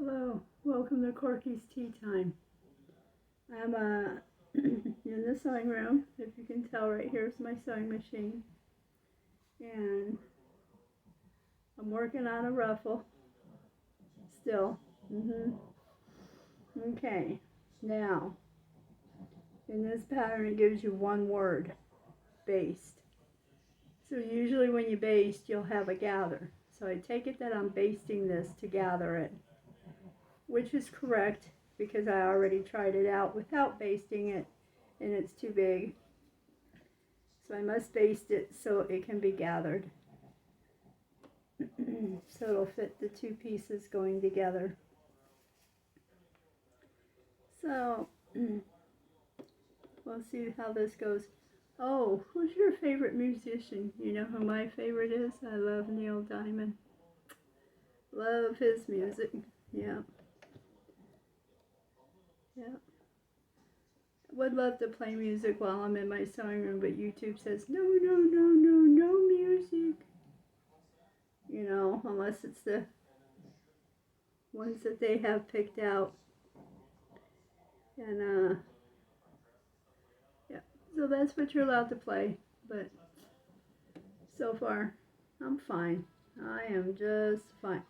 Hello, welcome to Corky's Tea Time. I'm in the sewing room. If you can tell, right here's my sewing machine. And I'm working on a ruffle still. Okay, now in this pattern it gives you one word, baste. So usually when you baste you'll have a gather. So I take it that I'm basting this to gather it, which is correct because I already tried it out without basting it and it's too big. So I must baste it so it can be gathered. So it'll fit the two pieces going together. So we'll see how this goes. Oh, who's your favorite musician? You know who my favorite is? I love Neil Diamond. Love his music. Yeah. Yeah. Would love to play music while I'm in my sewing room, but YouTube says no, no, no, no, no music. You know, unless it's the ones that they have picked out. And yeah, so that's what you're allowed to play. But so far, I'm fine. I am just fine.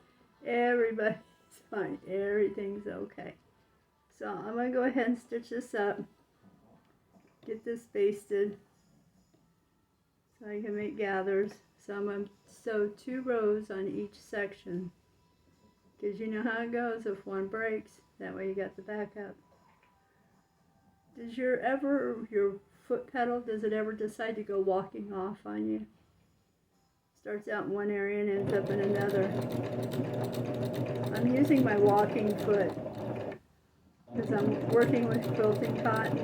Everybody's fine. Everything's okay. So I'm going to go ahead and stitch this up. Get this basted so I can make gathers. So I'm going to sew 2 rows on each section. Because you know how it goes. If one breaks, that way you got the backup. Does your foot pedal, does it ever decide to go walking off on you? Starts out in one area and ends up in another. I'm using my walking foot because I'm working with quilting cotton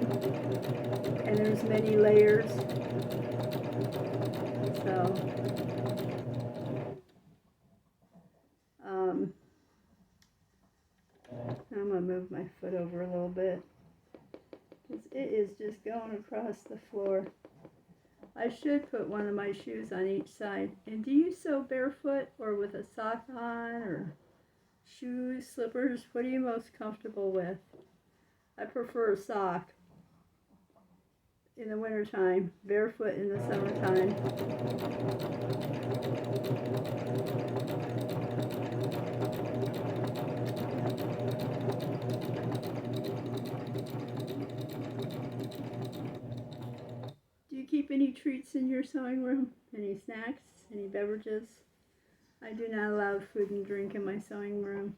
and there's many layers. So I'm going to move my foot over a little bit because it is just going across the floor. I should put one of my shoes on each side. And do you sew barefoot or with a sock on, or shoes, slippers? What are you most comfortable with? I prefer a sock in the wintertime, barefoot in the summertime. Do you keep any treats in your sewing room? Any snacks? Any beverages? I do not allow food and drink in my sewing room.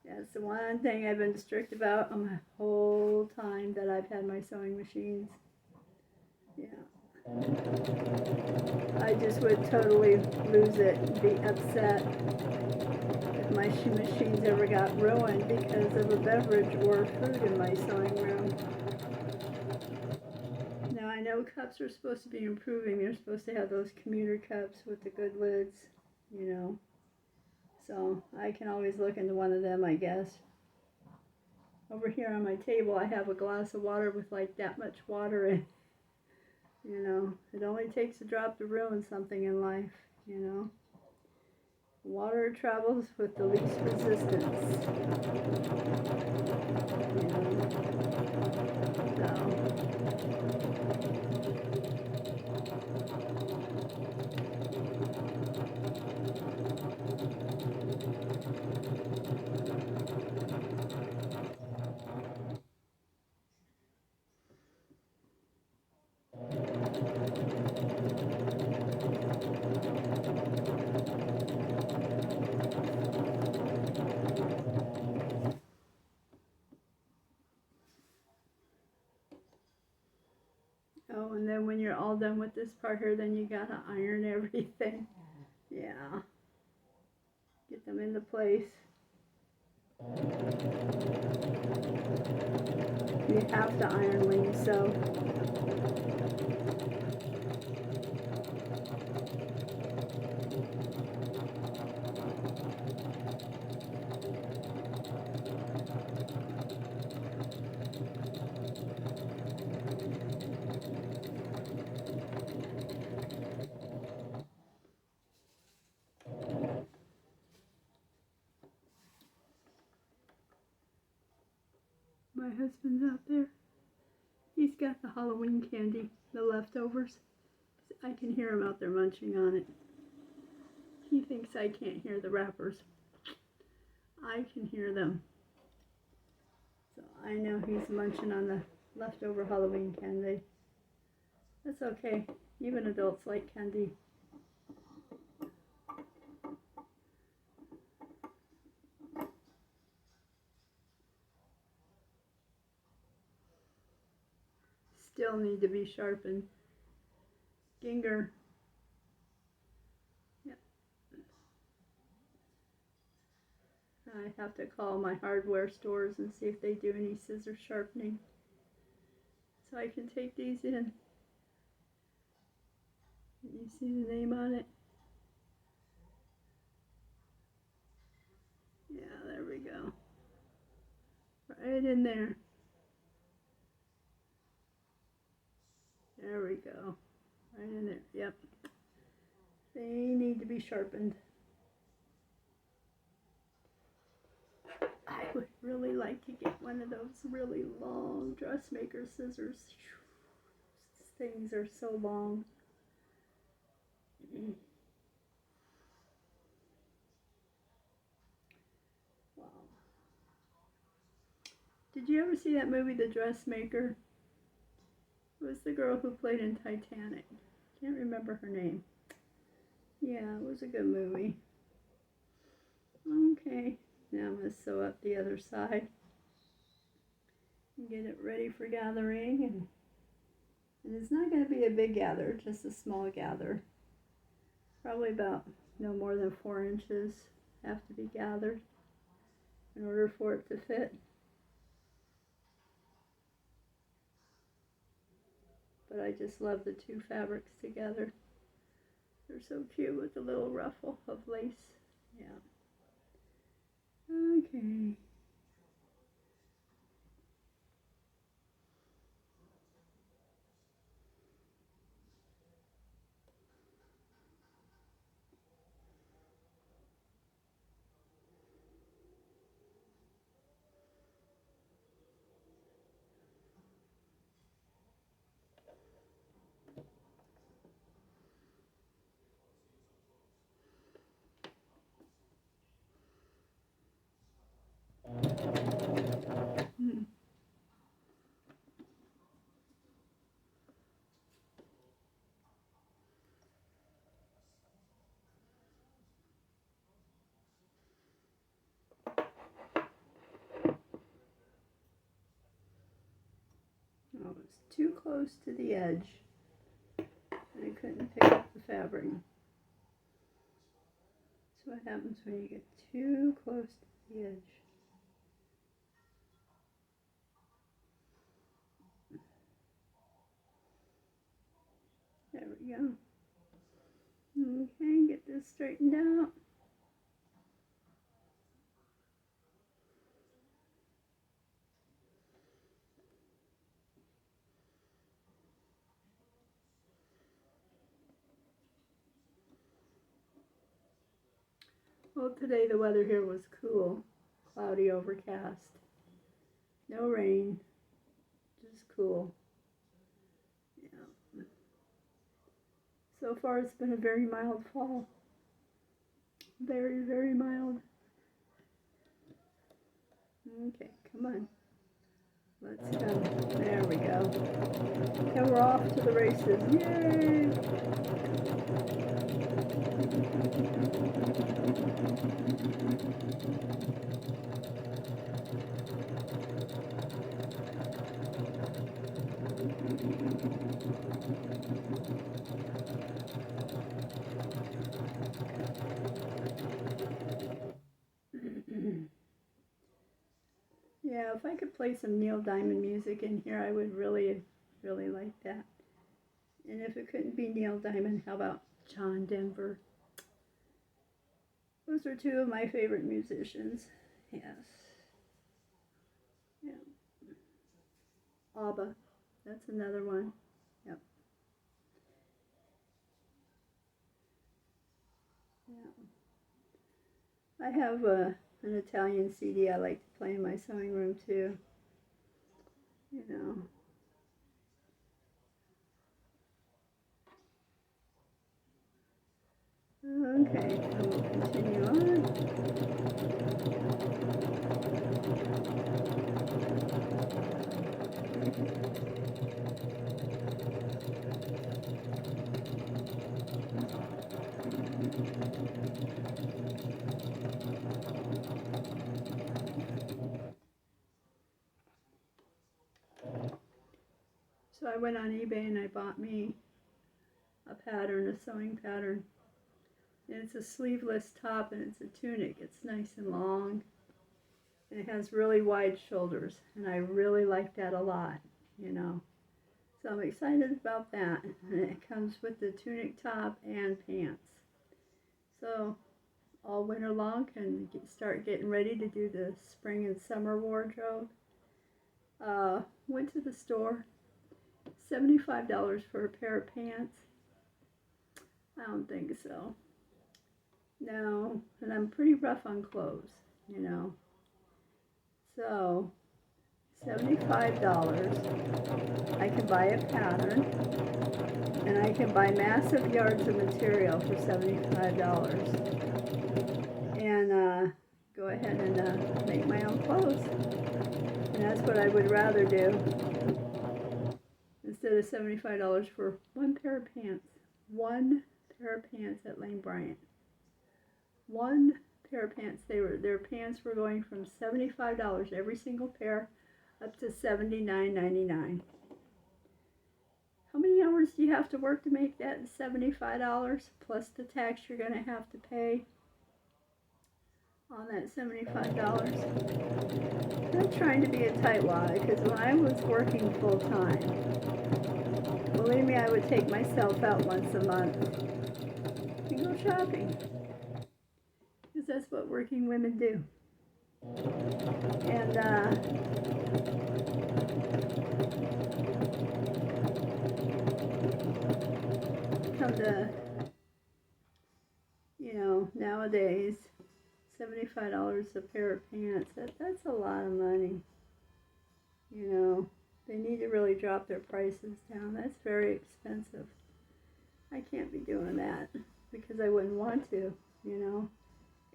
That's the one thing I've been strict about on the whole time that I've had my sewing machines. Yeah. I just would totally lose it and be upset if my machines ever got ruined because of a beverage or food in my sewing room. Now I know cups are supposed to be improving. They're supposed to have those commuter cups with the good lids, you know. So I can always look into one of them, I guess. Over here on my table I have a glass of water with like that much water in. You know, it only takes a drop to ruin something in life, you know. Water travels with the least resistance. You know. Oh, and then when you're all done with this part here, then you gotta iron everything. Yeah. Get them into place. You have to iron when you sew. My husband's out there. He's got the Halloween candy, the leftovers. I can hear him out there munching on it. He thinks I can't hear the wrappers. I can hear them. So I know he's munching on the leftover Halloween candy. That's okay. Even adults like candy. Still need to be sharpened. Ginger. Yep. I have to call my hardware stores and see if they do any scissor sharpening, so I can take these in. You see the name on it? Yeah, there we go. Right in there. There we go. Right in there. Yep. They need to be sharpened. I would really like to get one of those really long dressmaker scissors. These things are so long. Wow. Did you ever see that movie, The Dressmaker? It was the girl who played in Titanic. Can't remember her name. Yeah, it was a good movie. Okay, now I'm going to sew up the other side and get it ready for gathering. And it's not going to be a big gather, just a small gather. Probably about no more than 4 inches have to be gathered in order for it to fit. But I just love the two fabrics together. They're so cute with the little ruffle of lace. Yeah. Okay. Oh, it's too close to the edge. I couldn't pick up the fabric. That's what happens when you get too close to the edge. There we go. Okay, get this straightened out. Well, today the weather here was cool. Cloudy, overcast. No rain. Just cool. Yeah. So far it's been a very mild fall. Very, very mild. Okay, come on. Let's go. There we go. And we're off to the races. Yay! Yeah, if I could play some Neil Diamond music in here, I would really, really like that. And if it couldn't be Neil Diamond, how about John Denver? Those are two of my favorite musicians. Yes. Yeah. ABBA. That's another one. Yep. Yeah. I have an Italian CD I like to play in my sewing room too. you know. Okay, so we'll continue on. So I went on eBay and I bought me a pattern, a sewing pattern. And it's a sleeveless top and it's a tunic. It's nice and long. And it has really wide shoulders. And I really like that a lot, you know. So I'm excited about that. And it comes with the tunic top and pants. So all winter long can start getting ready to do the spring and summer wardrobe. Went to the store. $75 for a pair of pants. I don't think so. No, and I'm pretty rough on clothes, you know. So, $75. I can buy a pattern, and I can buy massive yards of material for $75. And go ahead and make my own clothes. And that's what I would rather do instead of $75 for one pair of pants. One pair of pants at Lane Bryant. One pair of pants. Their pants were going from $75 every single pair up to $79.99. How many hours do you have to work to make that $75 plus the tax you're going to have to pay on that $75? I'm not trying to be a tightwad because when I was working full time, believe me, I would take myself out once a month and go shopping. Because that's what working women do. And come to, you know, nowadays, $75 a pair of pants, that's a lot of money. You know, they need to really drop their prices down. That's very expensive. I can't be doing that because I wouldn't want to, you know.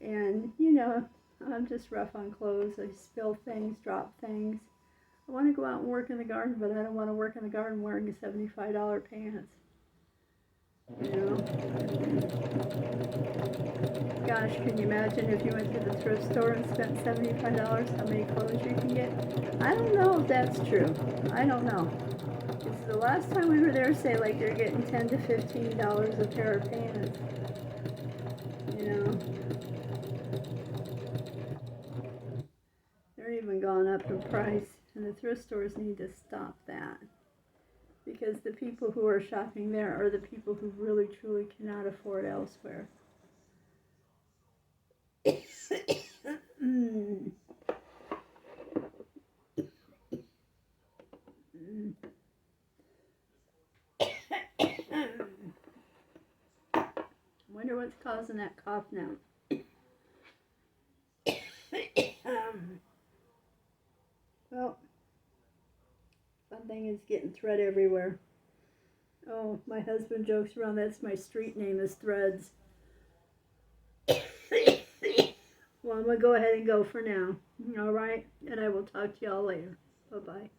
And, you know, I'm just rough on clothes. I spill things, drop things. I want to go out and work in the garden, but I don't want to work in the garden wearing a $75 pants. You know? Gosh, can you imagine if you went to the thrift store and spent $75, how many clothes you can get? I don't know if that's true. I don't know. Because the last time we were there, say like they're getting $10 to $15 a pair of pants. You know? They're even gone up in price, and the thrift stores need to stop that. Because the people who are shopping there are the people who really truly cannot afford elsewhere. Wonder what's causing that cough now. Well, something is getting thread everywhere. Oh, my husband jokes around, that's my street name is Threads. Well, I'm going to go ahead and go for now. All right? And I will talk to y'all later. Bye-bye.